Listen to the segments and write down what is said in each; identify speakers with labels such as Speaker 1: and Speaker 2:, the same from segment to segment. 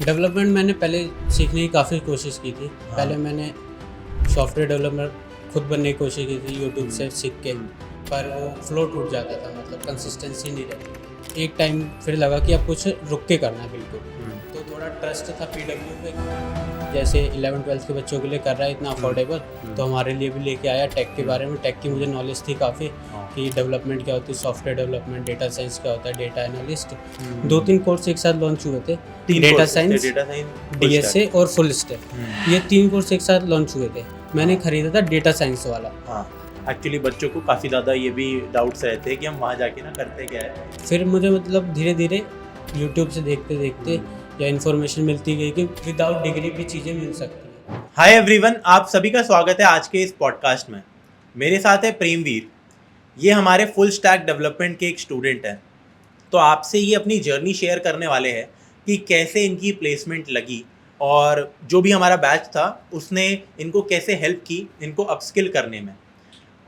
Speaker 1: Development मैंने पहले सीखने की काफ़ी कोशिश की थी।
Speaker 2: हाँ।
Speaker 1: पहले मैंने सॉफ्टवेयर डेवलपर खुद बनने की कोशिश की थी यूट्यूब से सीख के, पर वो फ्लो टूट जाता था, मतलब कंसिस्टेंसी नहीं रहती। एक टाइम फिर लगा कि अब कुछ रुक के करना है बिल्कुल। तो थोड़ा ट्रस्ट था पीडब्ल्यू पे, जैसे 11-12 के बच्चों के लिए कर रहा है इतना अफोर्डेबल, तो हमारे लिए भी लेके आया टेक के बारे में। टेक की मुझे नॉलेज थी काफ़ी कि डेवलपमेंट क्या होती है, सॉफ्टवेयर डेवलपमेंट, डेटा साइंस क्या होता है, डेटा एनालिस्ट। 2-3 कोर्स एक साथ लॉन्च हुए थे, डेटा साइंस, डीएसए और फुल स्टैक। ये 3 कोर्स एक साथ लॉन्च हुए थे। मैंने खरीदा था डेटा साइंस वाला।
Speaker 2: हाँ, एक्चुअली बच्चों को काफ़ी ज़्यादा ये भी डाउट्स रहते हैं कि हम वहाँ जाके ना करते क्या है।
Speaker 1: फिर मुझे मतलब धीरे धीरे यूट्यूब से देखते देखते या इन्फॉर्मेशन मिलती गई कि विदाउट डिग्री भी चीज़ें मिल सकती हैं।
Speaker 2: हाय एवरीवन, आप सभी का स्वागत है आज के इस पॉडकास्ट में। मेरे साथ है प्रेमवीर। ये हमारे फुल स्टैक डेवलपमेंट के एक स्टूडेंट हैं। तो आपसे ये अपनी जर्नी शेयर करने वाले हैं कि कैसे इनकी प्लेसमेंट लगी और जो भी हमारा बैच था उसने इनको कैसे हेल्प की इनको अपस्किल करने में।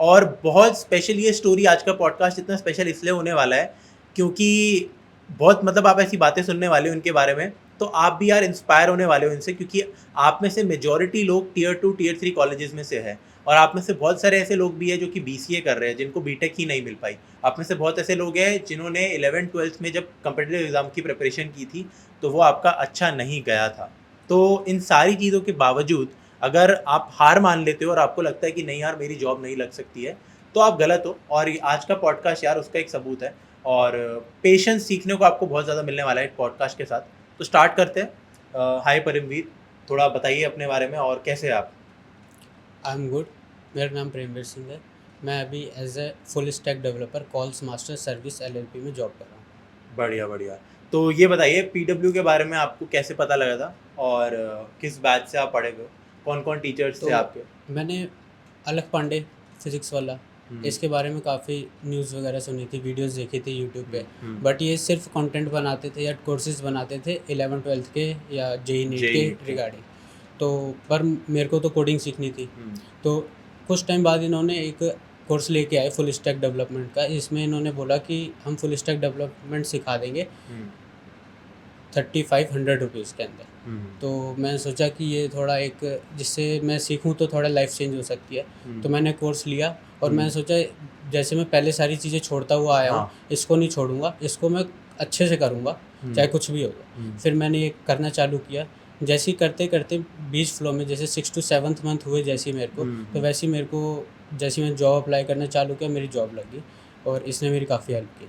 Speaker 2: और बहुत स्पेशल ये स्टोरी, आज का पॉडकास्ट इतना स्पेशल इसलिए होने वाला है क्योंकि बहुत मतलब आप ऐसी बातें सुनने वाले हो इनके बारे में, तो आप भी यार इंस्पायर होने वाले हो इनसे, क्योंकि आप में से मेजॉरिटी लोग टियर 2 टियर 3 कॉलेजेस में से है और आप में से बहुत सारे ऐसे लोग भी हैं जो कि बीसीए कर रहे हैं जिनको बीटेक ही नहीं मिल पाई। आप में से बहुत ऐसे लोग हैं जिन्होंने 11th-12th में जब कम्पिटिटिव एग्ज़ाम की प्रिपरेशन की थी तो वो आपका अच्छा नहीं गया था। तो इन सारी चीज़ों के बावजूद अगर आप हार मान लेते हो और आपको लगता है कि नहीं यार मेरी जॉब नहीं लग सकती है, तो आप गलत हो। और आज का पॉडकास्ट यार उसका एक सबूत है और पेशेंस सीखने को आपको बहुत ज़्यादा मिलने वाला है पॉडकास्ट के साथ। तो स्टार्ट करते हैं। हाय परमवीर, थोड़ा बताइए अपने बारे में और कैसे हैं आप?
Speaker 1: I am good. मेरा नाम प्रेमवीर सिंह है। मैं अभी as a full stack developer Calls Master Service LLP में जॉब कर रहा हूँ।
Speaker 2: बढ़िया बढ़िया। तो ये बताइए पीडब्ल्यू के बारे में आपको कैसे पता लगा था और किस बैच से आप पढ़े हुए हो? कौन कौन टीचर्स थे
Speaker 1: तो
Speaker 2: आपके?
Speaker 1: मैंने अलख पांडे फिज़िक्स वाला, इसके बारे में काफ़ी न्यूज़ वगैरह सुनी थी, वीडियोस देखी थी यूट्यूब पे। बट ये सिर्फ कंटेंट बनाते थे या कोर्सेज बनाते थे 11-12 के या जेई नीट के रिगार्डिंग। तो पर मेरे को तो कोडिंग सीखनी थी। तो कुछ टाइम बाद इन्होंने एक कोर्स लेके आए फुल स्टैक डेवलपमेंट का। इसमें इन्होंने बोला कि हम फुल स्टैक डेवलपमेंट सिखा देंगे 3500 रुपीज़ के अंदर। तो मैंने सोचा कि ये थोड़ा एक, जिससे मैं सीखूं तो थोड़ा लाइफ चेंज हो सकती है। तो मैंने कोर्स लिया और मैंने सोचा जैसे मैं पहले सारी चीज़ें छोड़ता हुआ आया हूँ, इसको नहीं छोड़ूंगा, इसको मैं अच्छे से करूँगा चाहे कुछ भी होगा। फिर मैंने ये करना चालू किया। जैसे ही करते करते बीच फ्लो में, जैसे 6 to 7th मंथ हुए जैसे ही मेरे को, तो वैसे ही मेरे को जैसे मैं जॉब अप्लाई करना चालू किया, मेरी जॉब लगी और इसने मेरी काफ़ी हेल्प की।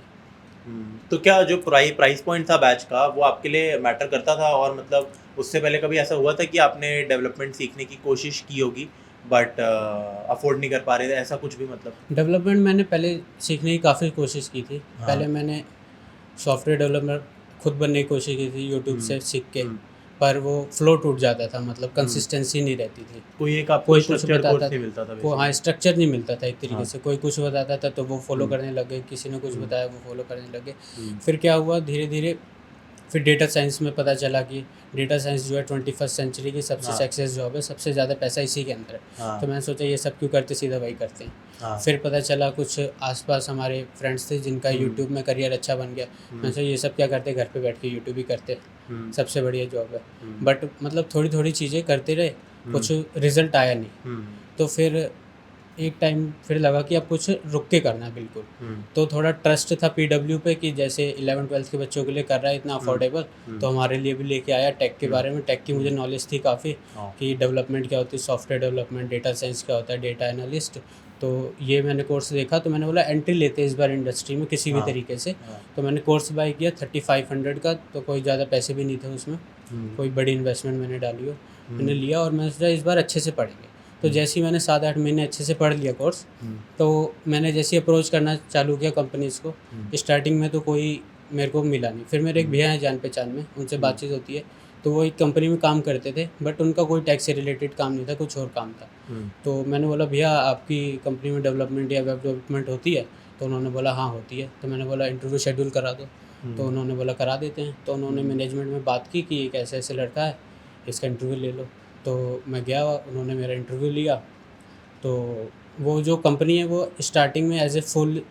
Speaker 2: तो क्या जो प्राइस पॉइंट था बैच का वो आपके लिए मैटर करता था? और मतलब उससे पहले कभी ऐसा हुआ था कि आपने डेवलपमेंट सीखने की कोशिश की होगी बट अफोर्ड नहीं कर पा रहे थे, ऐसा कुछ भी मतलब?
Speaker 1: डेवलपमेंट मैंने पहले सीखने की काफ़ी कोशिश की थी। पहले मैंने सॉफ्टवेयर डेवलपर खुद बनने की कोशिश की थी यूट्यूब से सीख के, पर वो फ्लो टूट जाता था, मतलब कंसिस्टेंसी नहीं रहती थी।
Speaker 2: कोई एक आपको
Speaker 1: कोई कुछ
Speaker 2: स्ट्रक्चर्ड
Speaker 1: बताता
Speaker 2: कोर्स नहीं मिलता था
Speaker 1: हाँ, स्ट्रक्चर नहीं मिलता था एक तरीके से। कोई कुछ बताता था तो वो फॉलो करने लगे, किसी ने कुछ बताया वो फॉलो करने लगे। फिर क्या हुआ, धीरे धीरे फिर डेटा साइंस में पता चला कि डेटा साइंस जो है 21st सेंचुरी की सबसे सक्सेस जॉब है, सबसे ज़्यादा पैसा इसी के अंदर है। तो मैंने सोचा ये सब क्यों करते, सीधा वही करते हैं। फिर पता चला कुछ आसपास हमारे फ्रेंड्स थे जिनका यूट्यूब में करियर अच्छा बन गया। मैंने सोचा ये सब क्या करते, घर पे बैठ के यूट्यूब ही करते, सबसे बढ़िया जॉब है। बट मतलब थोड़ी थोड़ी चीज़ें करते रहे, कुछ रिजल्ट आया नहीं। तो फिर एक टाइम फिर लगा कि अब कुछ रुक के करना है बिल्कुल। तो थोड़ा ट्रस्ट था पीडब्ल्यू पे कि जैसे 11-12 के बच्चों के लिए कर रहा है इतना अफोर्डेबल, तो हमारे लिए भी लेके आया टेक के बारे में। टेक की मुझे नॉलेज थी काफ़ी कि डेवलपमेंट क्या होती है, सॉफ्टवेयर डेवलपमेंट, डेटा साइंस क्या होता है, डेटा एनालिस्ट। तो ये मैंने कोर्स देखा, तो मैंने बोला एंट्री लेते इस बार इंडस्ट्री में किसी भी तरीके से। तो मैंने कोर्स बाय किया 3500 का। तो कोई ज़्यादा पैसे भी नहीं थे उसमें, कोई बड़ी इन्वेस्टमेंट मैंने डाली हो, मैंने लिया और मैंने सोचा इस बार अच्छे से पढ़ेंगे। तो जैसे ही मैंने 7-8 महीने अच्छे से पढ़ लिया कोर्स, तो मैंने जैसे अप्रोच करना चालू किया कंपनीज़ को, स्टार्टिंग में तो कोई मेरे को मिला नहीं। फिर मेरे एक भैया हैं जान पहचान में, उनसे बातचीत होती है। तो वो एक कंपनी में काम करते थे बट उनका कोई टैक्स से रिलेटेड काम नहीं था, कुछ और काम था। तो मैंने बोला भैया आपकी कंपनी में डेवलपमेंट या वेब डेवलपमेंट होती है? तो उन्होंने बोला हाँ होती है। तो मैंने बोला इंटरव्यू शेड्यूल करा दो। तो उन्होंने बोला करा देते हैं। तो उन्होंने मैनेजमेंट में बात की कि एक ऐसे ऐसे लड़का है, इसका इंटरव्यू ले लो। तो मैं गया, उन्होंने मेरा इंटरव्यू लिया। तो वो जो कंपनी है वो स्टार्टिंग में एज ए फुल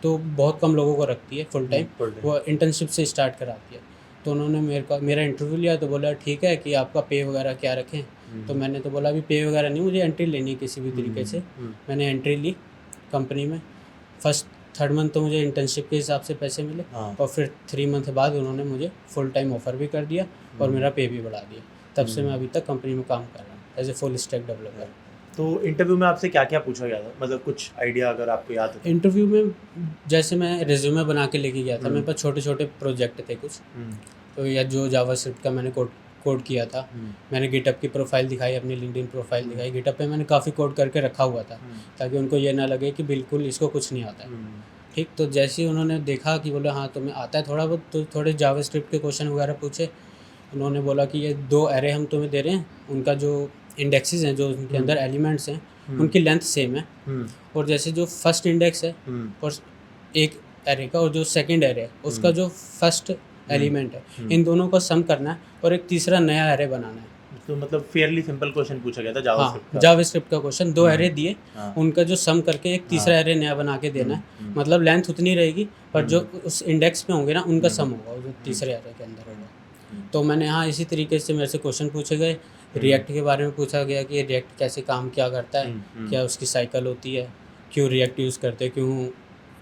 Speaker 1: तो बहुत कम लोगों को रखती है फुल टाइम, वो इंटर्नशिप से स्टार्ट कराती है। तो उन्होंने मेरा इंटरव्यू लिया, तो बोला ठीक है कि आपका पे वगैरह क्या रखें। तो मैंने तो बोला अभी पे वगैरह नहीं, मुझे एंट्री लेनी है किसी भी तरीके से। मैंने एंट्री ली कंपनी में। फर्स्ट 3rd मंथ तो मुझे इंटर्नशिप के हिसाब से पैसे मिले, और फिर 3 मंथ बाद उन्होंने मुझे फुल टाइम ऑफ़र भी कर दिया और मेरा पे भी बढ़ा दिया। तब से मैं अभी तक कंपनी में काम कर रहा हूँ as a full stack developer.
Speaker 2: तो इंटरव्यू में आपसे क्या क्या पूछा गया था, मतलब कुछ आइडिया अगर आपको याद हो?
Speaker 1: इंटरव्यू में जैसे मैं रिज्यूमे बना के लेके गया था, मेरे पास छोटे छोटे प्रोजेक्ट थे कुछ, तो या जो जावास्क्रिप्ट का मैंने कोड किया था। मैंने गिटहब की प्रोफाइल दिखाई, अपनी लिंक्डइन प्रोफाइल दिखाई। गिटहब पे मैंने काफ़ी कोड करके रखा हुआ था ताकि उनको ये ना लगे कि बिल्कुल इसको कुछ नहीं आता है। ठीक, तो जैसे ही उन्होंने देखा कि बोले हाँ तुम्हें आता है थोड़ा बहुत, तो थोड़े जावास्क्रिप्ट के क्वेश्चन वगैरह पूछे। उन्होंने बोला कि ये 2 एरे हम तुम्हें दे रहे हैं, उनका जो इंडेक्सेस हैं, जो उनके अंदर एलिमेंट्स हैं, उनकी लेंथ सेम है। और जैसे जो फर्स्ट इंडेक्स है और एक एरे का, और जो सेकंड एरे है उसका जो फर्स्ट एलिमेंट है, इन दोनों का सम करना है और एक तीसरा नया एरे बनाना है।
Speaker 2: तो मतलब फेयरली सिंपल क्वेश्चन पूछा गया था जावास्क्रिप्ट का।
Speaker 1: जावास्क्रिप्ट का क्वेश्चन, 2 एरे दिए, उनका जो सम करके एक तीसरा एरे नया बना के देना है। मतलब लेंथ उतनी रहेगी पर जो उस इंडेक्स पे होंगे ना उनका सम होगा जो तीसरे एरे के अंदर होगा। तो मैंने इसी तरीके से मेरे से क्वेश्चन पूछे गए। रिएक्ट के बारे में पूछा गया कि रिएक्ट कैसे काम क्या करता है, क्या उसकी साइकिल होती है, क्यों रिएक्ट यूज़ करते हैं, क्यों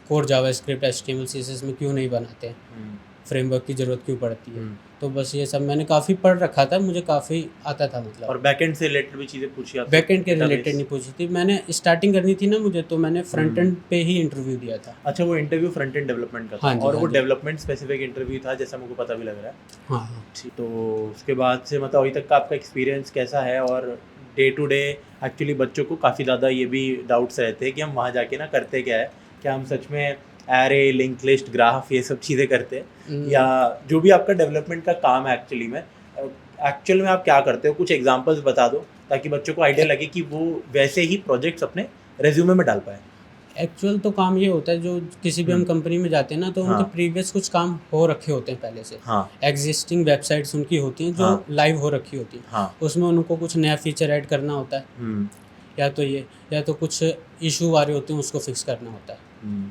Speaker 1: कोर जावास्क्रिप्ट HTML CSS में क्यों नहीं बनाते हैं, फ्रेमवर्क की ज़रूरत क्यों पड़ती है। तो बस ये सब मैंने काफ़ी पढ़ रखा था, मुझे काफ़ी आता था मतलब।
Speaker 2: और बैकएंड से रिलेटेड भी चीज़ें पूछी आपसे?
Speaker 1: बैकएंड के रिलेटेड नहीं पूछी थी, मैंने स्टार्टिंग करनी थी ना मुझे, तो मैंने फ्रंट एंड पे ही इंटरव्यू दिया था।
Speaker 2: अच्छा, वो इंटरव्यू फ्रंट एंड डेवलपमेंट का था। और वो डेवलपमेंट स्पेसिफिक इंटरव्यू था जैसा मुझे पता भी लग रहा है।
Speaker 1: हाँ।
Speaker 2: ठीक, तो उसके बाद से मतलब अभी तक का आपका एक्सपीरियंस कैसा है? और डे टू डे एक्चुअली बच्चों को काफ़ी ज़्यादा ये भी डाउट्स रहते हैं कि हम वहाँ जाके ना करते क्या है, क्या हम सच में एरे, लिंक लिस्ट, ग्राफ ये सब चीज़ें करते हैं, या जो भी आपका डेवलपमेंट का काम है एक्चुअल में आप क्या करते हो? कुछ एग्जांपल्स बता दो ताकि बच्चों को आइडिया लगे कि वो वैसे ही प्रोजेक्ट्स अपने रेज्यूमे में डाल पाए।
Speaker 1: एक्चुअल तो काम ये होता है, जो किसी भी हम कंपनी में जाते हैं ना, तो उनके प्रीवियस कुछ काम हो रखे होते हैं पहले से। एग्जिस्टिंग वेबसाइट्स उनकी होती हैं जो लाइव हो रखी होती हैं। उसमें उनको कुछ नया फीचर ऐड करना होता है, या तो कुछ इशू आ रहे होते हैं उसको फिक्स करना होता है।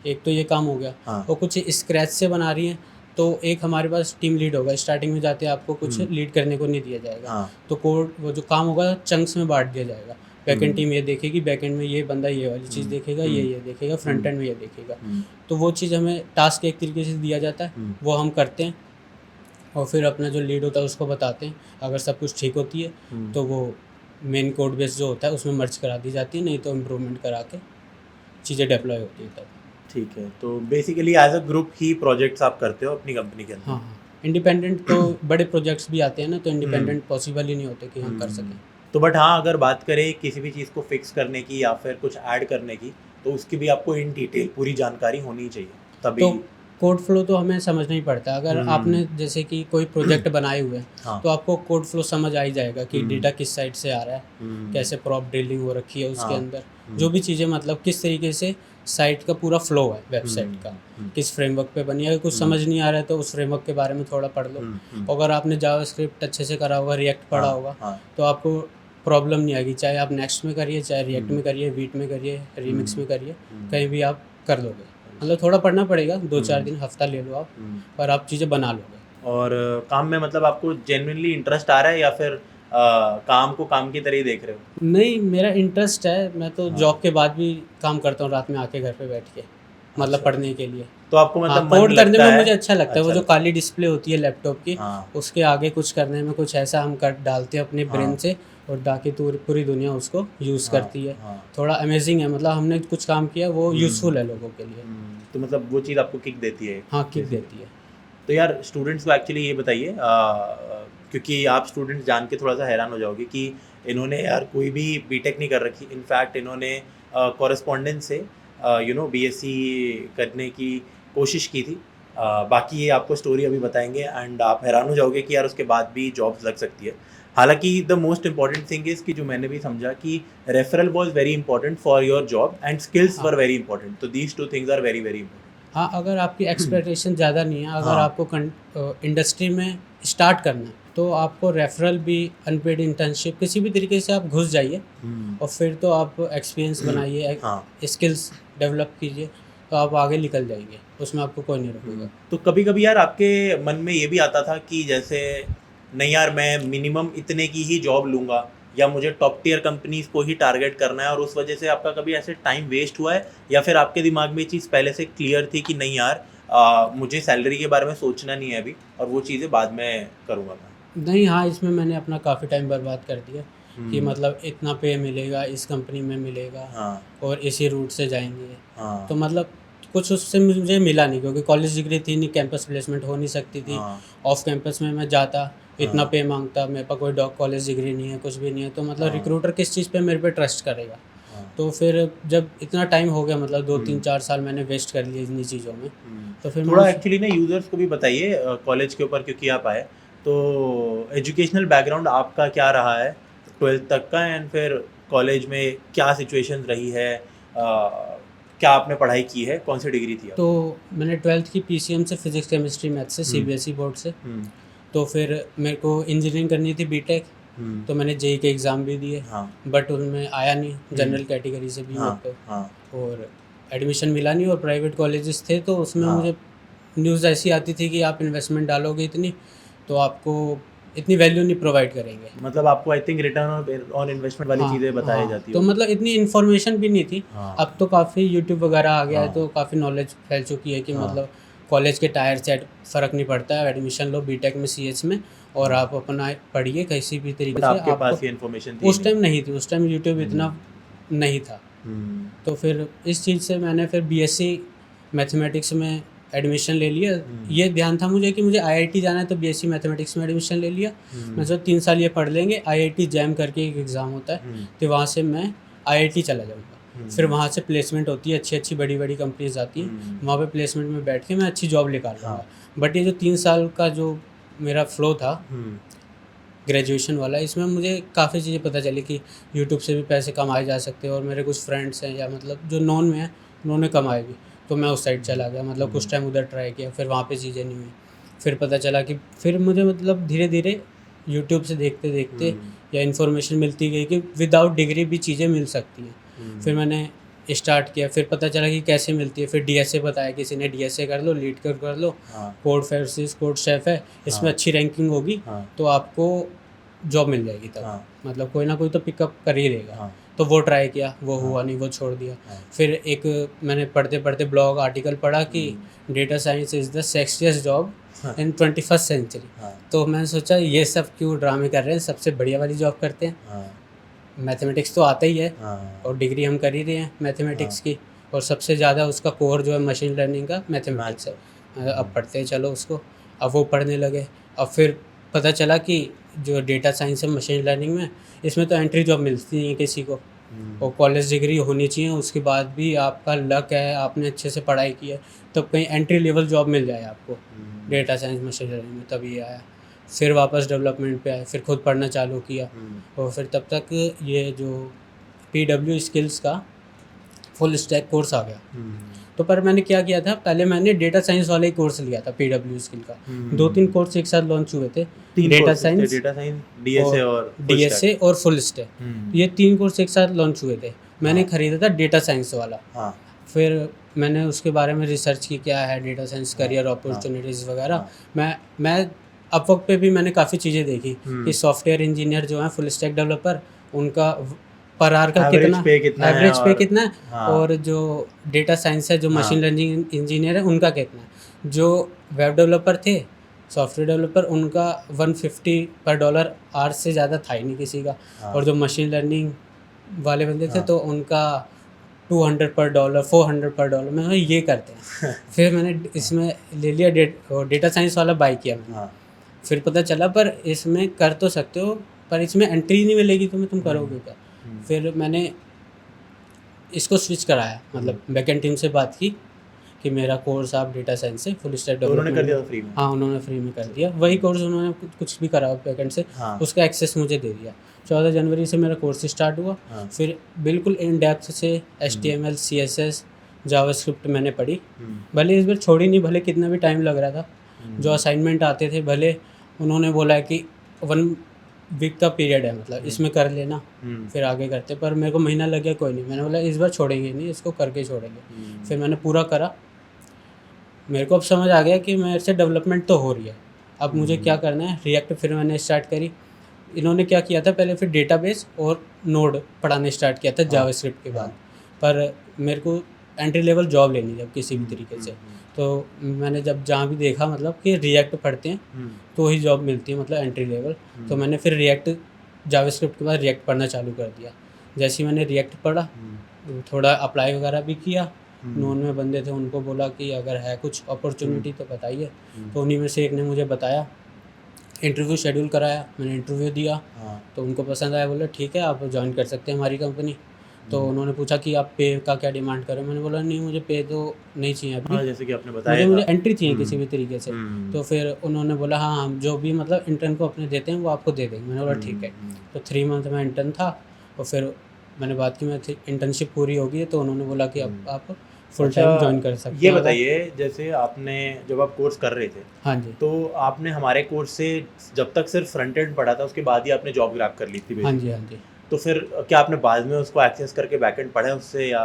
Speaker 1: एक तो ये काम हो गया। और कुछ स्क्रैच से बना रही हैं, तो एक हमारे पास टीम लीड होगा। स्टार्टिंग में जाते आपको कुछ लीड करने को नहीं दिया जाएगा। तो कोड वो जो काम होगा चंक्स में बांट दिया जाएगा। बैकएंड टीम ये देखेगी, बैकएंड में ये बंदा ये वाली चीज़ देखेगा, ये देखेगा, फ्रंट एंड में ये देखेगा। तो वो चीज़ हमें टास्क एक तरीके से दिया जाता है, वो हम करते हैं और फिर अपना जो लीड होता है उसको बताते हैं। अगर सब कुछ ठीक होती है तो वो मेन कोड बेस जो होता है उसमें मर्ज करा दी जाती है, नहीं तो इम्प्रूवमेंट करा के चीज़ें डिप्लॉय होती है तब।
Speaker 2: ठीक है, तो बेसिकली एज अ ग्रुप ही प्रोजेक्ट्स आप करते हो अपनी कंपनी के अंदर?
Speaker 1: हाँ, इंडिपेंडेंट तो बड़े प्रोजेक्ट्स भी आते हैं ना, तो इंडिपेंडेंट पॉसिबल ही नहीं होते कि हम कर सकें।
Speaker 2: तो बट हाँ, अगर बात करें किसी भी चीज़ को फिक्स करने की या फिर कुछ ऐड करने की, तो उसकी भी आपको इन डिटेल पूरी जानकारी होनी चाहिए तभी।
Speaker 1: तो कोड फ्लो तो हमें समझना ही पड़ता है। अगर आपने जैसे कि कोई प्रोजेक्ट बनाए हुए हैं तो आपको कोड फ्लो समझ आ ही जाएगा कि डेटा किस साइड से आ रहा है, कैसे प्रॉप ड्रिलिंग हो रखी है उसके अंदर, जो भी चीज़ें मतलब किस तरीके से साइट का पूरा फ्लो है वेबसाइट का, किस फ्रेमवर्क पे बनी है। अगर कुछ समझ नहीं आ रहा है तो उस फ्रेमवर्क के बारे में थोड़ा पढ़ लो। अगर आपने जावास्क्रिप्ट अच्छे से करा होगा, रिएक्ट पढ़ा होगा, तो आपको प्रॉब्लम नहीं आएगी। चाहे आप नेक्स्ट में करिए, चाहे रिएक्ट में करिए, वीट में करिए, रीमिक्स में करिए, कहीं भी आप कर लोगे। मतलब थोड़ा पढ़ना पड़ेगा, 2-4 दिन, हफ्ता ले लो आप, पर आप चीज़ें बना लोगे।
Speaker 2: और काम में मतलब आपको जेन्युइनली इंटरेस्ट आ रहा है या फिर काम को काम की तरह ही देख रहे हो?
Speaker 1: नहीं, मेरा इंटरेस्ट है। मैं तो जॉब के बाद भी काम करता हूँ रात में आके घर पे बैठ के, मतलब पढ़ने के लिए।
Speaker 2: तो आपको मतलब
Speaker 1: कोड करने में मुझे अच्छा लगता है। वो जो काली डिस्प्ले होती है लैपटॉप की, उसके आगे कुछ करने में कुछ ऐसा हम कर डालते हैं अपने ब्रेन से, और बाकी पूरी दुनिया उसको यूज़ करती है। थोड़ा अमेजिंग है, मतलब हमने कुछ काम किया वो यूज़फुल है लोगों के लिए।
Speaker 2: तो मतलब वो चीज़ आपको किक देती है?
Speaker 1: हाँ, किक देती है।
Speaker 2: तो यार स्टूडेंट्स को एक्चुअली ये बताइए, क्योंकि आप स्टूडेंट्स जान के थोड़ा सा हैरान हो जाओगे कि इन्होंने यार कोई भी बीटेक नहीं कर रखी। इनफैक्ट इन्होंने कॉरेस्पॉन्डेंस से बीएससी करने की कोशिश की थी। बाकी ये आपको स्टोरी अभी बताएंगे एंड आप हैरान हो जाओगे कि यार उसके बाद भी जॉब्स लग सकती है। हालांकि the most important thing is कि जो मैंने भी समझा कि referral was very important for your job and skills were very important. तो these two things are very very important.
Speaker 1: हाँ, अगर आपकी एक्सपेक्टेशन ज़्यादा नहीं है, अगर आपको इंडस्ट्री में स्टार्ट करना है, तो आपको रेफरल भी, अनपेड इंटर्नशिप, किसी भी तरीके से आप घुस जाइए और फिर तो आप एक्सपीरियंस बनाइए, स्किल्स डेवलप कीजिए, तो आप आगे निकल जाएंगे, उसमें आपको कोई नहीं रोकेगा।
Speaker 2: तो कभी कभी यार आपके मन में ये भी आता था कि जैसे नहीं यार मैं मिनिमम इतने की ही जॉब लूँगा, या मुझे टॉप टियर कंपनीज को ही टारगेट करना है, और उस वजह से आपका कभी ऐसे टाइम वेस्ट हुआ है, या फिर आपके दिमाग में ये चीज़ पहले से क्लियर थी कि नहीं यार मुझे सैलरी के बारे में सोचना नहीं है अभी, और वो चीज़ें बाद में करूँगा मैं?
Speaker 1: नहीं, हाँ, इसमें मैंने अपना काफ़ी टाइम बर्बाद कर दिया कि
Speaker 2: हम्म,
Speaker 1: मतलब इतना पे मिलेगा, इस कंपनी में मिलेगा
Speaker 2: हाँ
Speaker 1: और इसी रूट से जाएंगे।
Speaker 2: हाँ
Speaker 1: तो मतलब कुछ उससे मुझे मिला नहीं, क्योंकि कॉलेज डिग्री थी नहीं, कैंपस प्लेसमेंट हो नहीं सकती थी।
Speaker 2: हाँ
Speaker 1: ऑफ कैंपस में मैं जाता, इतना
Speaker 2: हाँ
Speaker 1: पे मांगता, मेरे पास कोई कॉलेज डिग्री नहीं है, कुछ भी नहीं है, तो मतलब
Speaker 2: हाँ
Speaker 1: रिक्रूटर किस चीज़ पे मेरे पे ट्रस्ट करेगा।
Speaker 2: हाँ
Speaker 1: तो फिर जब इतना टाइम हो गया, मतलब 2 3
Speaker 2: हम्म,
Speaker 1: 4 साल मैंने वेस्ट कर लिए इन्हीं चीज़ों में, तो फिर
Speaker 2: थोड़ा
Speaker 1: मैंने
Speaker 2: एक्चुअली ना यूज़र्स को भी बताइए कॉलेज के ऊपर, क्योंकि आप आए तो एजुकेशनल बैकग्राउंड आपका क्या रहा है 12th तक का, एंड फिर कॉलेज में क्या सिचुएशन रही है, क्या आपने पढ़ाई की है, कौन सी डिग्री थी आप?
Speaker 1: तो मैंने 12th की पीसीएम से, फिजिक्स केमिस्ट्री मैथ से,
Speaker 2: हम्म,
Speaker 1: सीबीएसई बोर्ड से।
Speaker 2: हम्म,
Speaker 1: तो फिर मेरे को इंजीनियरिंग करनी थी, बीटेक। तो मैंने जेई के एग्ज़ाम भी दिए,
Speaker 2: हाँ
Speaker 1: बट उनमें आया नहीं, जनरल कैटेगरी से भी हूँ
Speaker 2: हाँ
Speaker 1: अब तो,
Speaker 2: हाँ
Speaker 1: और एडमिशन मिला नहीं। और प्राइवेट कॉलेजेस थे तो उसमें
Speaker 2: हाँ,
Speaker 1: मुझे न्यूज़ ऐसी आती थी कि आप इन्वेस्टमेंट डालोगे इतनी, तो आपको इतनी वैल्यू नहीं प्रोवाइड करेंगे।
Speaker 2: मतलब आपको I think return on investment वाली
Speaker 1: हाँ
Speaker 2: चीज़ें बताई जाती
Speaker 1: तो
Speaker 2: होगी।
Speaker 1: मतलब इतनी इन्फॉर्मेशन भी नहीं थी।
Speaker 2: हाँ
Speaker 1: अब तो काफ़ी यूट्यूब वगैरह आ गया है,
Speaker 2: हाँ
Speaker 1: तो काफ़ी नॉलेज फैल चुकी है कि
Speaker 2: हाँ
Speaker 1: मतलब कॉलेज के टायर से फ़र्क नहीं पड़ता है, एडमिशन लो बीटेक में, सीएच में, और
Speaker 2: हाँ,
Speaker 1: आप अपना पढ़िए किसी भी तरीके
Speaker 2: बट
Speaker 1: से।
Speaker 2: आपके
Speaker 1: आपको
Speaker 2: पास ये इन्फॉर्मेशन थी
Speaker 1: उस
Speaker 2: नहीं।
Speaker 1: टाइम नहीं थी, उस टाइम यूट्यूब इतना नहीं था।
Speaker 2: हम्म,
Speaker 1: तो फिर इस चीज़ से मैंने फिर बीएससी मैथमेटिक्स में एडमिशन ले लिया। ये ध्यान था मुझे कि मुझे आईआईटी जाना है, तो बीएससी मैथमेटिक्स में एडमिशन ले लिया। मैं सोचा 3 साल ये पढ़ लेंगे, आईआईटी जैम करके एक एग्ज़ाम होता है, तो वहाँ से मैं आईआईटी चला जाऊँगा। फिर वहाँ से प्लेसमेंट होती है, अच्छी अच्छी बड़ी बड़ी कंपनीज आती हैं, वहाँ पे प्लेसमेंट में बैठ के मैं अच्छी जॉब निकाल लूँगा। बट ये जो 3 साल का जो मेरा फ्लो था ग्रेजुएशन वाला, इसमें मुझे काफ़ी चीज़ें पता चली कि यूट्यूब से भी पैसे कमाए जा सकते हैं, और मेरे कुछ फ्रेंड्स हैं या मतलब जो नॉन में हैं, उन्होंने कमाए भी। तो मैं उस साइड चला गया, मतलब कुछ टाइम उधर ट्राई किया, फिर वहाँ पे चीज़ें नहीं हुई। फिर पता चला कि फिर मुझे मतलब धीरे धीरे यूट्यूब से देखते देखते या इन्फॉर्मेशन मिलती गई कि विदाउट डिग्री भी चीज़ें मिल सकती हैं। फिर मैंने स्टार्ट किया, फिर पता चला कि कैसे मिलती है। फिर डीएसए बताया किसी ने, डीएसए कर लो, लीड कर लो, कोड फेसिस, कोड शेफ है, इसमें अच्छी रैंकिंग होगी तो आपको जॉब मिल जाएगी तब। मतलब कोई ना कोई तो पिकअप कर ही लेगा। तो वो ट्राई किया, वो हुआ नहीं, वो छोड़ दिया। फिर एक मैंने पढ़ते पढ़ते ब्लॉग आर्टिकल पढ़ा कि data science is the sexiest job in 21st century. तो मैंने सोचा ये सब क्यों ड्रामे कर रहे हैं, सबसे बढ़िया वाली जॉब करते हैं। मैथमेटिक्स तो आता ही है, और डिग्री हम कर ही रहे हैं मैथमेटिक्स की, और सबसे ज़्यादा उसका कोर जो है मशीन लर्निंग का मैथमेटिक्स है। अब पढ़ते हैं चलो उसको। अब वो पढ़ने लगे। अब फिर पता चला कि जो डेटा साइंस है मशीन लर्निंग में, इसमें तो एंट्री जॉब मिलती नहीं है किसी को, और कॉलेज डिग्री होनी चाहिए, उसके बाद भी आपका लक है, आपने अच्छे से पढ़ाई की है, तब कहीं एंट्री लेवल जॉब मिल जाए आपको डेटा साइंस मशीन लर्निंग में। तभी ये आया। फिर वापस डेवलपमेंट पे आए, फिर खुद पढ़ना चालू किया, और फिर तब तक ये जो PW स्किल्स का फुल स्टैक कोर्स आ गया। तो पर मैंने क्या किया था, पहले मैंने डेटा साइंस वाला ही कोर्स लिया था PW स्किल का। 2-3 कोर्स एक साथ लॉन्च हुए थे, डेटा साइंस, डीएसए और फुल स्टैक। ये 3 कोर्स एक साथ लॉन्च हुए थे। मैंने खरीदा था डेटा साइंस वाला। फिर मैंने उसके बारे में रिसर्च की, क्या है डेटा साइंस, करियर अपॉर्चुनिटीज़ वगैरह। मैं अपवर्क पे भी मैंने काफ़ी चीज़ें देखी कि सॉफ्टवेयर इंजीनियर जो हैं, फुल स्टैक डेवलपर, उनका पर आवर का कितना एवरेज पे कितना है, और जो डेटा साइंस है, जो मशीन लर्निंग इंजीनियर है, उनका कितना है। जो वेब डेवलपर थे, सॉफ्टवेयर डेवलपर, उनका $150 आवर से ज़्यादा था ही नहीं किसी का। और जो मशीन लर्निंग वाले बंदे थे तो उनका $200 $400। मैं ये करते हैं। फिर मैंने इसमें ले लिया, डेटा साइंस वाला बाय किया मैंने। फिर पता चला पर इसमें कर तो सकते हो, पर इसमें एंट्री नहीं मिलेगी तुम्हें, तुम करोगे क्या। फिर मैंने इसको स्विच कराया, मतलब बैकएंड टीम से बात की कि मेरा कोर्स आप डेटा साइंस से फुल स्टैक डेवलपमेंट
Speaker 2: कर दिया फ्री में।
Speaker 1: हाँ, उन्होंने फ्री में कर दिया। वही कोर्स उन्होंने कुछ भी करा बैकएंड से, उसका एक्सेस मुझे दे दिया। 14 जनवरी से मेरा कोर्स स्टार्ट हुआ। फिर बिल्कुल इन डेप्थ से HTML CSS जावास्क्रिप्ट मैंने पढ़ी। भले इस बार छोड़ी नहीं, भले कितना भी टाइम लग रहा था। जो असाइनमेंट आते थे, भले उन्होंने बोला कि वीक का पीरियड है, मतलब इसमें कर लेना फिर आगे करते। पर मेरे को महीना लग गया, कोई नहीं, मैंने बोला इस बार छोड़ेंगे नहीं, इसको करके छोड़ेंगे। फिर मैंने पूरा करा। मेरे को अब समझ आ गया कि मेरे से डेवलपमेंट तो हो रही है, अब मुझे क्या करना है। रिएक्ट फिर मैंने स्टार्ट करी। इन्होंने क्या किया था पहले, फिर डेटाबेस और नोड पढ़ाने स्टार्ट किया था जावास्क्रिप्ट के बाद। पर मेरे को एंट्री लेवल जॉब लेनी जब किसी भी तरीके से, तो मैंने जब जहाँ भी देखा मतलब कि रिएक्ट पढ़ते हैं तो ही जॉब मिलती है, मतलब एंट्री लेवल। तो मैंने फिर रिएक्ट जावास्क्रिप्ट के बाद रिएक्ट पढ़ना चालू कर दिया। जैसे ही मैंने रिएक्ट पढ़ा, थोड़ा अप्लाई वगैरह भी किया, नोन में बंदे थे, उनको बोला कि अगर है कुछ अपॉर्चुनिटी तो बताइए। तो उन्हीं में से एक ने मुझे बताया, इंटरव्यू शेड्यूल कराया, मैंने इंटरव्यू दिया। तो उनको पसंद आया, बोले ठीक है आप ज्वाइन कर सकते हैं हमारी कंपनी। तो उन्होंने पूछा कि आप पे का क्या डिमांड करें। मैंने बोला नहीं, मुझे पे तो नहीं चाहिए अभी,
Speaker 2: जैसे कि आपने बताया
Speaker 1: मुझे एंट्री चाहिए किसी भी तरीके से। तो फिर उन्होंने बोला हाँ हम जो भी मतलब इंटर्न को अपने देते हैं वो आपको दे देंगे। मैंने बोला ठीक है। तो 3 मंथ में इंटर्न था, और फिर मैंने बात की मैं इंटर्नशिप पूरी होगी, तो उन्होंने बोला कि अब आप फुल टाइम ज्वाइन कर सकते हैं।
Speaker 2: ये बताइए, जैसे आपने जब आप कोर्स कर रहे थे,
Speaker 1: हाँ जी,
Speaker 2: तो आपने हमारे कोर्स से जब तक सिर्फ फ्रंट एंड पढ़ा था, उसके बाद ही आपने जॉब ग्रैब कर ली थी?
Speaker 1: हाँ जी, हाँ जी।
Speaker 2: तो फिर क्या आपने बाद में उसको एक्सेस करके बैकएंड पढ़ा है उससे, या?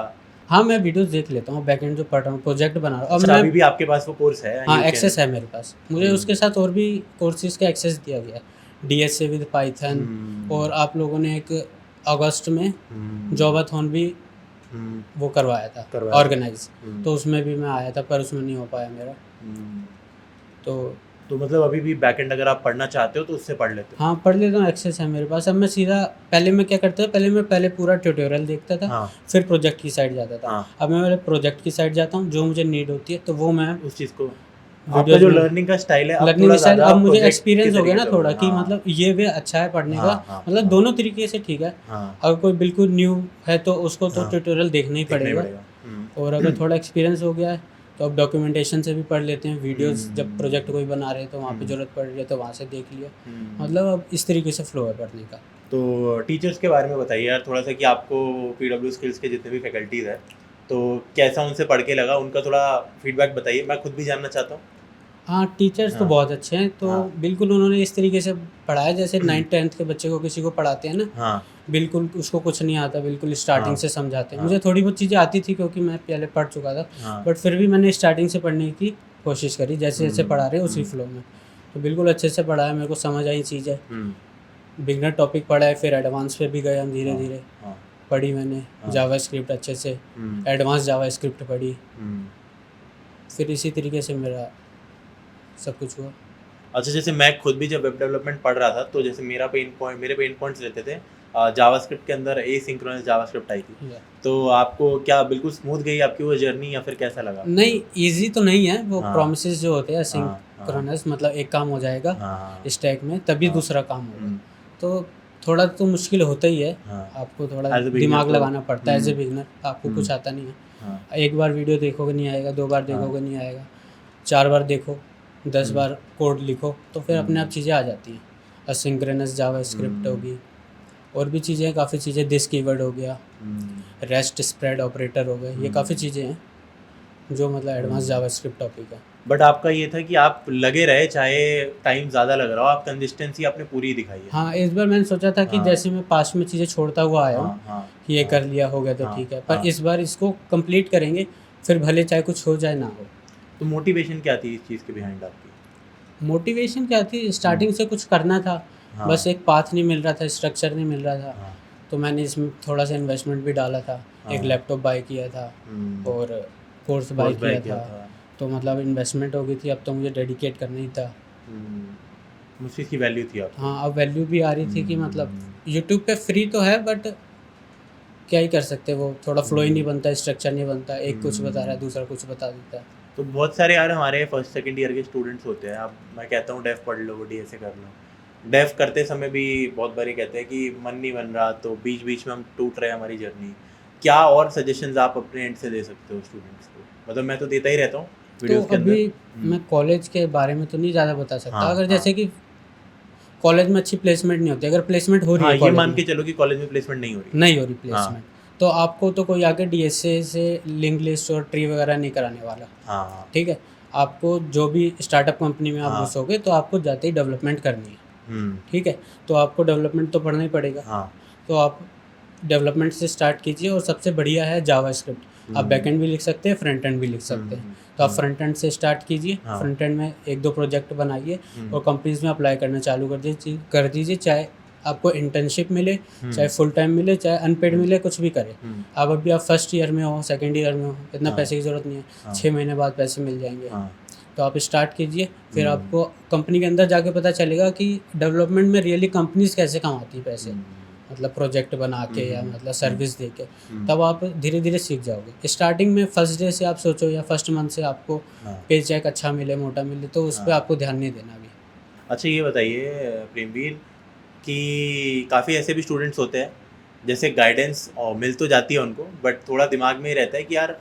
Speaker 1: हाँ, मैं वीडियोस देख लेता हूँ, बैकएंड जो पढ़ रहा हूँ, प्रोजेक्ट बना रहा हूँ।
Speaker 2: अच्छा, अभी भी आपके पास वो कोर्स है?
Speaker 1: हाँ, एक्सेस है मेरे पास। मुझे उसके साथ और भी कोर्सेज का एक्सेस दिया गया है, डीएसए विद पाइथन। और आप लोगों ने एक अगस्त में जॉबाथॉन भी वो करवाया था ऑर्गेनाइज, तो उसमें भी मैं आया था, पर उसमें नहीं हो पाया मेरा। तो
Speaker 2: मतलब अभी भी बैकएंड अगर आप पढ़ना चाहते हो तो उससे पढ़ लेते हो?
Speaker 1: हाँ, पढ़ लेता हूँ, एक्सेस है मेरे पास। अब मैं सीधा, पहले मैं क्या करता था, पहले पूरा ट्यूटोरियल देखता था, फिर प्रोजेक्ट की साइड जाता था। अब मैं पहले प्रोजेक्ट की साइड जाता हूँ, जो मुझे नीड होती है तो वो मैं
Speaker 2: उस चीज़ को, आपका जो लर्निंग का स्टाइल है,
Speaker 1: लर्निंग स्टाइल, अब मुझे एक्सपीरियंस हो गया ना थोड़ा, कि मतलब ये वे अच्छा है पढ़ने का, मतलब दोनों तरीके से ठीक है। अगर कोई बिल्कुल न्यू है तो उसको तो ट्यूटोरियल देखना ही पड़ेगा, और अगर थोड़ा एक्सपीरियंस हो गया है तो अब डॉक्यूमेंटेशन से भी पढ़ लेते हैं, वीडियोस जब प्रोजेक्ट कोई बना रहे तो वहाँ पे ज़रूरत पड़ रही है तो वहाँ से देख लिया। मतलब अब इस तरीके से फ्लो है पढ़ने का।
Speaker 2: तो टीचर्स के बारे में बताइए यार थोड़ा सा, कि आपको पीडब्ल्यू स्किल्स के जितने भी फैकल्टीज़ हैं तो कैसा उनसे पढ़ के लगा, उनका थोड़ा फीडबैक बताइए, मैं खुद भी जानना चाहता हूँ।
Speaker 1: हाँ, टीचर्स तो बहुत अच्छे हैं। तो बिल्कुल उन्होंने इस तरीके से पढ़ाया जैसे 9th-10th के बच्चे को किसी को पढ़ाते हैं ना, बिल्कुल उसको कुछ नहीं आता, बिल्कुल स्टार्टिंग से समझाते हैं। मुझे थोड़ी बहुत चीज़ें आती थी क्योंकि मैं पहले पढ़ चुका था, बट फिर भी मैंने स्टार्टिंग से पढ़ने की कोशिश करी, जैसे जैसे पढ़ा रहे उसी फ्लो में। तो बिल्कुल अच्छे से पढ़ाया, मेरे को समझ आई चीज़ें। बिगनर टॉपिक पढ़ा है, फिर एडवांस पे भी गए हम धीरे धीरे। पढ़ी मैंने जावास्क्रिप्ट अच्छे से, एडवांस जावास्क्रिप्ट पढ़ी, फिर इसी तरीके से मेरा सब कुछ हुआ।
Speaker 2: अच्छा, जैसे मैं खुद भी जब वेब डेवलपमेंट पढ़ रहा था तो जैसे मेरे पेन पॉइंट्स रहते थे जावास्क्रिप्ट के अंदर, एसिंक्रोनस जावास्क्रिप्ट आई थी। तो आपको क्या बिल्कुल स्मूथ गई आपकी वो जर्नी, या फिर कैसा लगा?
Speaker 1: नहीं, इजी तो नहीं है वो। प्रोमिसेस जो होते हैं एसिंक्रोनस, मतलब एक काम हो जाएगा स्टैक में तभी दूसरा काम होगा, तो थोड़ा तो मुश्किल होता ही है। आपको थोड़ा दिमाग लगाना पड़ता है एज ए बिगनर, आपको कुछ आता नहीं है। एक बार वीडियो देखोगे नहीं आएगा, 2 बार देखोगे नहीं आएगा, 4 बार देखो, 10 बार कोड लिखो, तो फिर अपने आप चीज़ें आ जाती हैं। असिंक्रोनस जावास्क्रिप्ट होगी, और भी चीज़ें, काफ़ी चीज़ें, दिस कीवर्ड हो गया, रेस्ट स्प्रेड ऑपरेटर हो गए, ये काफ़ी चीज़ें हैं जो मतलब एडवांस जावास्क्रिप्ट टॉपिक है।
Speaker 2: बट आपका ये था कि आप लगे रहे, चाहे टाइम ज़्यादा लग रहा हो, आप कंसिस्टेंसी आपने पूरी दिखाई है।
Speaker 1: हाँ, इस बार मैंने सोचा था कि जैसे मैं पास में चीज़ें छोड़ता हुआ आया हूँ कि ये कर लिया हो गया तो ठीक है, पर इस बार इसको कंप्लीट करेंगे, फिर भले चाहे कुछ हो जाए ना हो।
Speaker 2: तो मोटिवेशन क्या थी इस चीज़ के बिहाइंड आपकी?
Speaker 1: मोटिवेशन क्या थी, स्टार्टिंग से कुछ करना था, बस एक पाथ नहीं मिल रहा था, स्ट्रक्चर नहीं मिल रहा था। तो मैंने इसमें थोड़ा सा इन्वेस्टमेंट भी डाला था, एक लैपटॉप बाय किया था और कोर्स बाय किया था। तो मतलब इन्वेस्टमेंट हो गई थी, अब तो मुझे डेडिकेट करना ही था।
Speaker 2: उस चीज़ की वैल्यू थी आप?
Speaker 1: हाँ, अब वैल्यू भी आ रही थी कि मतलब यूट्यूब पे फ्री तो है, बट क्या ही कर सकते, वो थोड़ा फ्लो ही नहीं बनता, स्ट्रक्चर नहीं बनता, एक कुछ बता रहा है दूसरा कुछ बता देता है।
Speaker 2: तो बहुत सारे यार हमारे फर्स्ट सेकंड ईयर के स्टूडेंट्स होते हैं, अब मैं कहता हूँ डेफ पढ़ लो, डीएसए कर लो। डेफ करते समय भी बहुत बारी कहते हैं कि मन नहीं बन रहा, तो बीच बीच में हम टूट रहे हैं हमारी जर्नी। क्या और सजेशंस आप अपने एंड से दे सकते हो स्टूडेंट्स को? मतलब मैं तो देता ही रहता हूँ वीडियोस के अंदर।
Speaker 1: अभी मैं कॉलेज के बारे में तो नहीं ज़्यादा बता सकता। अगर जैसे कि कॉलेज में अच्छी प्लेसमेंट नहीं होती, अगर प्लेसमेंट हो रही है,
Speaker 2: ये मान के चलो कि कॉलेज में प्लेसमेंट नहीं हो रही
Speaker 1: प्लेसमेंट, तो आपको तो कोई आगे डीएसए से लिंक लिस्ट और ट्री वगैरह नहीं कराने वाला। ठीक है, आपको जो भी स्टार्टअप कंपनी में आप घुसोगे तो आपको जाते ही डेवलपमेंट करनी है। ठीक है, तो आपको डेवलपमेंट तो पढ़ना ही पड़ेगा।
Speaker 2: हाँ।
Speaker 1: तो आप डेवलपमेंट से स्टार्ट कीजिए और सबसे बढ़िया है जावास्क्रिप्ट। आप बैकएंड भी लिख सकते हैं, फ्रंट एंड भी लिख सकते हैं। तो आप फ्रंट एंड से स्टार्ट कीजिए,
Speaker 2: हाँ।
Speaker 1: फ्रंट एंड में 1-2 प्रोजेक्ट बनाइए और कंपनीज़ में अप्लाई करना चालू कर दीजिए, चाहे आपको इंटर्नशिप मिले, चाहे फुल टाइम मिले, चाहे अनपेड मिले, कुछ भी करें। अब अभी आप फर्स्ट ईयर में हो, सेकंड ईयर में हो, इतना
Speaker 2: हाँ।
Speaker 1: पैसे की ज़रूरत नहीं है,
Speaker 2: हाँ।
Speaker 1: 6 महीने बाद पैसे मिल जाएंगे।
Speaker 2: हाँ।
Speaker 1: तो आप स्टार्ट कीजिए, फिर आपको कंपनी के अंदर जाके पता चलेगा कि डेवलपमेंट में रियली कंपनीज़ कैसे कमाती हैं पैसे, मतलब प्रोजेक्ट बना के या मतलब सर्विस दे के। तब आप धीरे धीरे सीख जाओगे। स्टार्टिंग में फर्स्ट डे से आप सोचो या फर्स्ट मंथ से आपको पे चेक अच्छा मिले, मोटा मिले, तो उस पर आपको ध्यान नहीं देना अभी।
Speaker 2: अच्छा, ये बताइए प्रेमवीर कि काफ़ी ऐसे भी स्टूडेंट्स होते हैं जैसे गाइडेंस मिल तो जाती है उनको, बट थोड़ा दिमाग में ही रहता है कि यार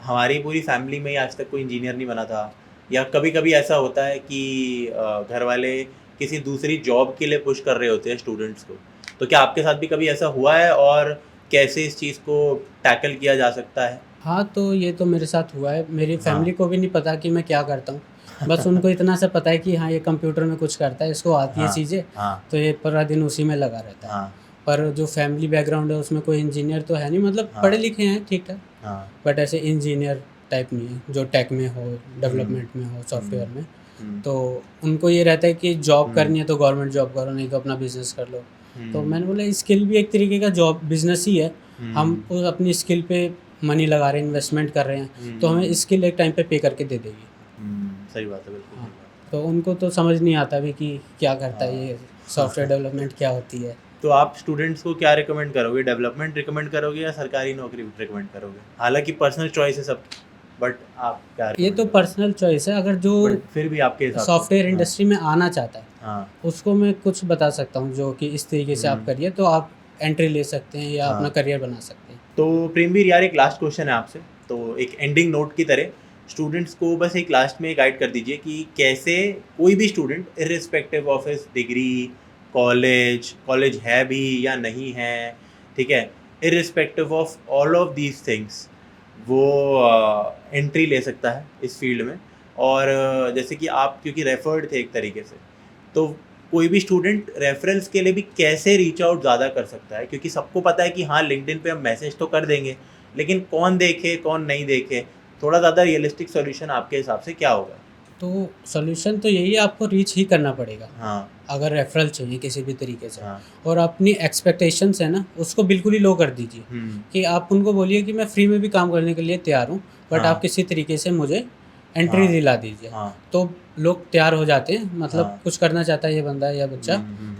Speaker 2: हमारी पूरी फैमिली में ही आज तक कोई इंजीनियर नहीं बना था, या कभी कभी ऐसा होता है कि घर वाले किसी दूसरी जॉब के लिए पुश कर रहे होते हैं स्टूडेंट्स को। तो क्या आपके साथ भी कभी ऐसा हुआ है, और कैसे इस चीज़ को टैकल किया जा सकता है?
Speaker 1: हाँ, तो ये तो मेरे साथ हुआ है। मेरी
Speaker 2: हाँ।
Speaker 1: फैमिली को भी नहीं पता कि मैं क्या करता हूँ। बस उनको इतना सा पता है कि हाँ, ये कंप्यूटर में कुछ करता है, इसको आती है
Speaker 2: हाँ।
Speaker 1: चीज़ें,
Speaker 2: हाँ।
Speaker 1: तो ये पूरा दिन उसी में लगा रहता है।
Speaker 2: हाँ।
Speaker 1: पर जो फैमिली बैकग्राउंड है उसमें कोई इंजीनियर तो है नहीं, मतलब
Speaker 2: हाँ।
Speaker 1: पढ़े लिखे हैं ठीक-ठाक,
Speaker 2: हाँ।
Speaker 1: बट ऐसे इंजीनियर टाइप नहीं है, जो टेक में हो, डेवलपमेंट में हो, सॉफ्टवेयर में। तो उनको ये रहता है कि जॉब करनी है तो गवर्नमेंट जॉब करो, नहीं तो अपना बिज़नेस कर लो। तो मैंने बोला स्किल भी एक तरीके का जॉब बिज़नेस ही है। हम उस अपनी स्किल पे मनी लगा रहे हैं, इन्वेस्टमेंट कर रहे हैं, तो हमें स्किल एक टाइम पे पे करके दे देगी।
Speaker 2: सही बात है, बिल्कुल
Speaker 1: हाँ,
Speaker 2: सही बात है।
Speaker 1: तो उनको तो समझ नहीं आता भी कि क्या करता है ये सॉफ्टवेयर डेवलपमेंट क्या होती है।
Speaker 2: तो आप स्टूडेंट्स को क्या रिकमेंड करोगे, डेवलपमेंट रिकमेंड करोगे या सरकारी नौकरी रिकमेंड करोगे? हालांकि पर्सनल चॉइस है सब, बट आप क्या
Speaker 1: ये तो पर्सनल चॉइस है। अगर जो
Speaker 2: फिर भी आपके हिसाब से
Speaker 1: सॉफ्टवेयर इंडस्ट्री में आना चाहता है,
Speaker 2: हाँ।
Speaker 1: उसको मैं कुछ बता सकता हूँ जो कि इस तरीके से आप करिए तो आप एंट्री ले सकते हैं या अपना करियर बना सकते हैं।
Speaker 2: तो प्रेमवीर यार, एक लास्ट क्वेश्चन है आपसे, तो एक एंडिंग नोट की तरह स्टूडेंट्स को बस एक लास्ट में गाइड कर दीजिए कि कैसे कोई भी student irrespective of his degree, college है भी या नहीं है, ठीक है, irrespective of all of these things, वो एंट्री ले सकता है इस फील्ड में। और जैसे कि आप क्योंकि रेफर्ड थे एक तरीके से, तो कोई भी स्टूडेंट रेफरेंस के लिए भी कैसे रीच आउट ज़्यादा कर सकता है, क्योंकि सबको पता है कि हाँ लिंक्डइन पे हम मैसेज तो कर देंगे, लेकिन कौन देखे कौन नहीं देखे, थोड़ा ज़्यादा रियलिस्टिक सॉल्यूशन आपके हिसाब से क्या होगा?
Speaker 1: तो सॉल्यूशन तो यही है, आपको रीच ही करना पड़ेगा
Speaker 2: हाँ।
Speaker 1: अगर रेफरल चाहिए किसी भी तरीके से।
Speaker 2: हाँ।
Speaker 1: और अपनी एक्सपेक्टेशंस है ना, उसको बिल्कुल ही लो कर दीजिए कि आप उनको बोलिए कि मैं फ्री में भी काम करने के लिए तैयार हूँ, बट
Speaker 2: हाँ।
Speaker 1: आप किसी तरीके से मुझे एंट्री
Speaker 2: हाँ।
Speaker 1: दिला दीजिए।
Speaker 2: हाँ।
Speaker 1: तो लोग तैयार हो जाते हैं, मतलब
Speaker 2: हाँ।
Speaker 1: कुछ करना चाहता है ये बंदा या बच्चा,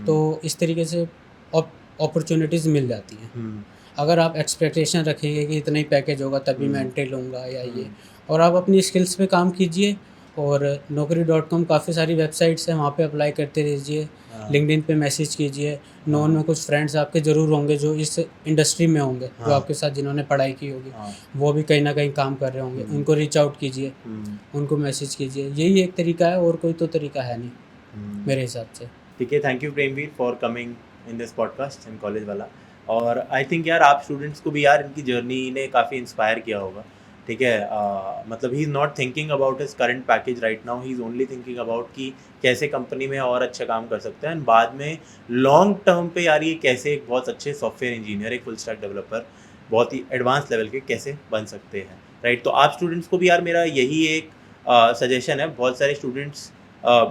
Speaker 1: तो इस तरीके से अपॉर्चुनिटीज़ मिल जाती हैं। अगर आप एक्सपेक्टेशन रखेंगे कि इतना ही पैकेज होगा तभी मैं एंट्री लूँगा या ये, और आप अपनी स्किल्स पे काम कीजिए। और naukri.com काफ़ी सारी वेबसाइट्स हैं, वहाँ पे अप्लाई करते रहिए, लिंक्डइन पे मैसेज कीजिए। नोन में कुछ फ्रेंड्स आपके ज़रूर होंगे जो इस इंडस्ट्री में होंगे, जो आपके साथ जिन्होंने पढ़ाई की होगी, वो भी कहीं ना कहीं काम कर रहे होंगे, उनको रीच आउट कीजिए, उनको मैसेज कीजिए। यही एक तरीका है, और कोई तो तरीका है नहीं मेरे हिसाब से।
Speaker 2: ठीक है, thank you Premveer for coming in this podcast in college वाला। और आई थिंक यार आप स्टूडेंट्स को भी यार इनकी जर्नी ने काफ़ी इंस्पायर किया होगा, ठीक है। मतलब he is not thinking about his current package right now, he is only thinking about कि कैसे कंपनी में और अच्छा काम कर सकते हैं, एंड बाद में लॉन्ग टर्म पे यार ये कैसे एक बहुत अच्छे सॉफ्टवेयर इंजीनियर, एक फुल स्टैक डेवलपर, बहुत ही एडवांस लेवल के कैसे बन सकते हैं, राइट। तो आप स्टूडेंट्स को भी यार मेरा यही एक सजेशन है। बहुत सारे स्टूडेंट्स,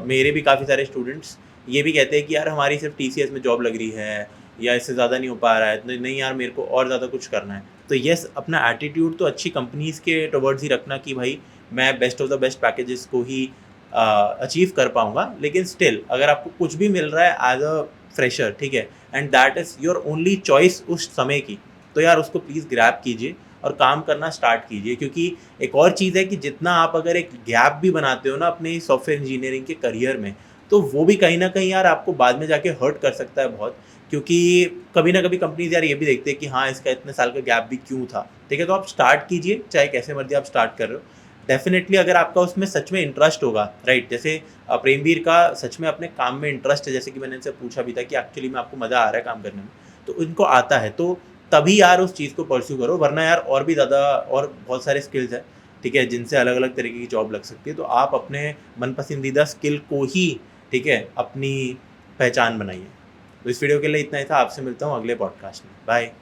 Speaker 2: मेरे भी काफ़ी सारे स्टूडेंट्स ये भी कहते हैं कि यार हमारी सिर्फ TCS में जॉब लग रही है, या इससे ज़्यादा नहीं हो पा रहा है, नहीं यार मेरे को और ज़्यादा कुछ करना है। तो येस, अपना एटीट्यूड तो अच्छी कंपनीज़ के टुवर्ड्स ही रखना कि भाई मैं best of the best packages को ही अचीव कर पाऊँगा, लेकिन स्टिल अगर आपको कुछ भी मिल रहा है एज अ फ्रेशर, ठीक है, and that is your only choice उस समय की, तो यार उसको प्लीज़ ग्रैब कीजिए और काम करना स्टार्ट कीजिए। क्योंकि एक और चीज़ है कि जितना आप अगर एक गैप भी बनाते हो ना अपने सॉफ्टवेयर इंजीनियरिंग के करियर में, तो वो भी कहीं ना कहीं यार आपको बाद में जाके हर्ट कर सकता है बहुत, क्योंकि कभी ना कभी कंपनीज यार ये भी देखते हैं कि हाँ इसका इतने साल का गैप भी क्यों था, ठीक है। तो आप स्टार्ट कीजिए, चाहे कैसे मर्जी आप स्टार्ट कर रहे हो, डेफिनेटली अगर आपका उसमें सच में इंटरेस्ट होगा, राइट। जैसे प्रेमवीर का सच में अपने काम में इंटरेस्ट है, जैसे कि मैंने इनसे पूछा भी था कि एक्चुअली में आपको मज़ा आ रहा है काम करने में, तो इनको आता है, तो तभी यार उस चीज़ को परस्यू करो, वरना यार और भी ज़्यादा और बहुत सारे स्किल्स हैं, ठीक है, जिनसे अलग अलग तरीके की जॉब लग सकती है। तो आप अपने मन पसंदीदा स्किल को ही, ठीक है, अपनी पहचान बनाइए। तो इस वीडियो के लिए इतना ही था। आपसे मिलता हूँ अगले पॉडकास्ट में। बाय।